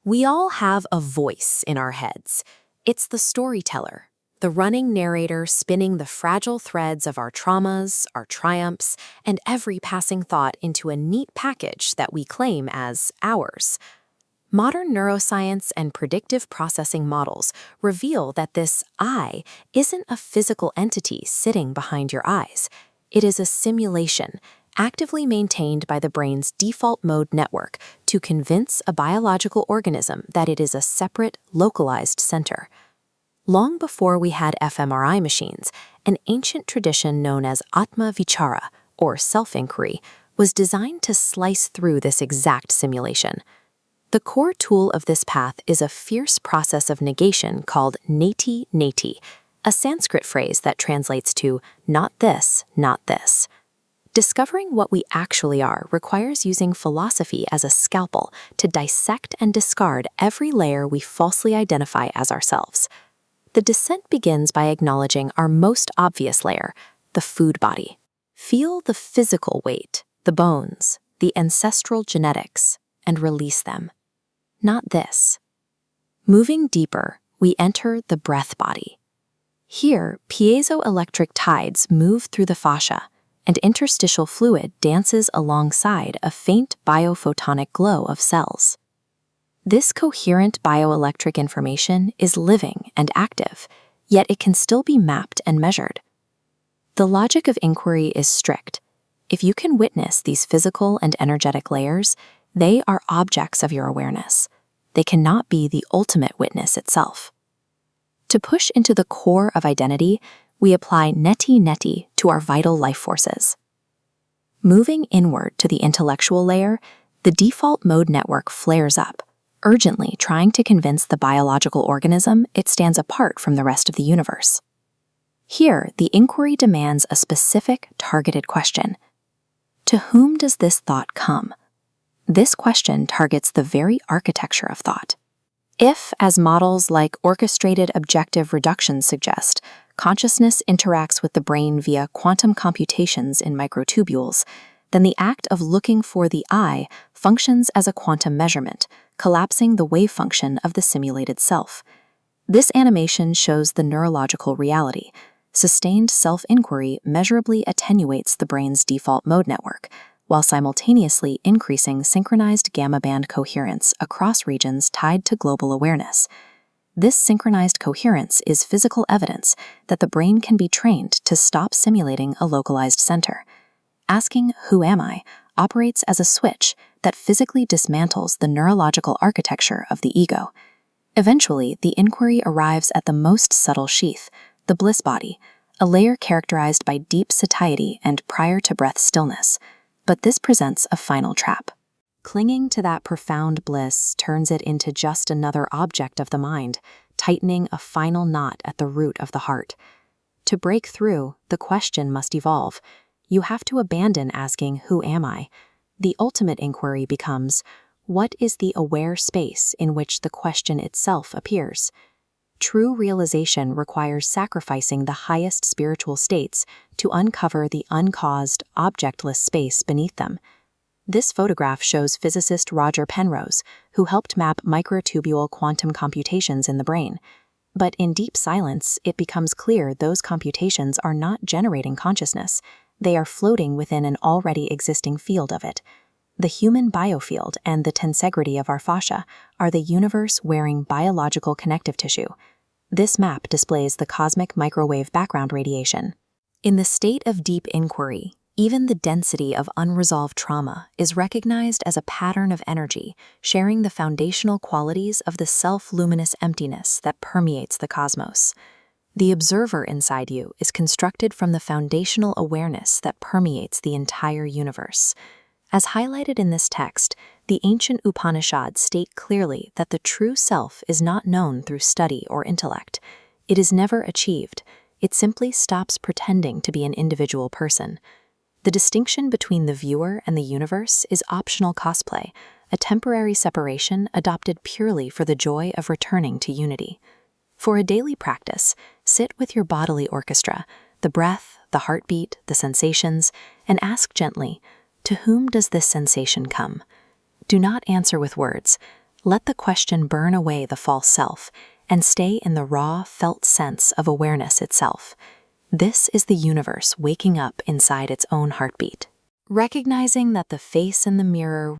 We all have a voice in our heads. It's the storyteller, the running narrator spinning the fragile threads of our traumas, our triumphs, and every passing thought into a neat package that we claim as ours. Modern neuroscience and predictive processing models reveal that this I isn't a physical entity sitting behind your eyes. It is a simulation, actively maintained by the brain's default mode network to convince a biological organism that it is a separate, localized center. Long before we had fMRI machines, an ancient tradition known as Atma Vichara, or self-inquiry, was designed to slice through this exact simulation. The core tool of this path is a fierce process of negation called neti neti, a Sanskrit phrase that translates to not this, not this. Discovering what we actually are requires using philosophy as a scalpel to dissect and discard every layer we falsely identify as ourselves. The descent begins by acknowledging our most obvious layer, the food body. Feel the physical weight, the bones, the ancestral genetics, and release them. Not this. Moving deeper, we enter the breath body. Here, piezoelectric tides move through the fascia, and interstitial fluid dances alongside a faint biophotonic glow of cells. This coherent bioelectric information is living and active, yet it can still be mapped and measured. The logic of inquiry is strict. If you can witness these physical and energetic layers, they are objects of your awareness. They cannot be the ultimate witness itself. To push into the core of identity, we apply neti neti to our vital life forces. Moving inward to the intellectual layer, the default mode network flares up, urgently trying to convince the biological organism it stands apart from the rest of the universe. Here, the inquiry demands a specific, targeted question. To whom does this thought come? This question targets the very architecture of thought. If, as models like orchestrated objective reduction suggest, consciousness interacts with the brain via quantum computations in microtubules, then the act of looking for the I functions as a quantum measurement, collapsing the wave function of the simulated self. This animation shows the neurological reality. Sustained self-inquiry measurably attenuates the brain's default mode network, while simultaneously increasing synchronized gamma band coherence across regions tied to global awareness. This synchronized coherence is physical evidence that the brain can be trained to stop simulating a localized center. Asking, "Who am I?" operates as a switch that physically dismantles the neurological architecture of the ego. Eventually, the inquiry arrives at the most subtle sheath, the bliss body, a layer characterized by deep satiety and prior-to-breath stillness. But this presents a final trap. Clinging to that profound bliss turns it into just another object of the mind, tightening a final knot at the root of the heart. To break through, the question must evolve. You have to abandon asking, "Who am I?" The ultimate inquiry becomes, what is the aware space in which the question itself appears? True realization requires sacrificing the highest spiritual states to uncover the uncaused, objectless space beneath them. This photograph shows physicist Roger Penrose, who helped map microtubule quantum computations in the brain. But in deep silence, it becomes clear those computations are not generating consciousness. They are floating within an already existing field of it. The human biofield and the tensegrity of our fascia are the universe-wearing biological connective tissue. This map displays the cosmic microwave background radiation. In the state of deep inquiry, even the density of unresolved trauma is recognized as a pattern of energy, sharing the foundational qualities of the self-luminous emptiness that permeates the cosmos. The observer inside you is constructed from the foundational awareness that permeates the entire universe. As highlighted in this text, the ancient Upanishads state clearly that the true self is not known through study or intellect. It is never achieved. It simply stops pretending to be an individual person. The distinction between the viewer and the universe is optional cosplay, a temporary separation adopted purely for the joy of returning to unity. For a daily practice, sit with your bodily orchestra, the breath, the heartbeat, the sensations, and ask gently, to whom does this sensation come? Do not answer with words. Let the question burn away the false self and stay in the raw, felt sense of awareness itself. This is the universe waking up inside its own heartbeat. Recognizing that the face in the mirror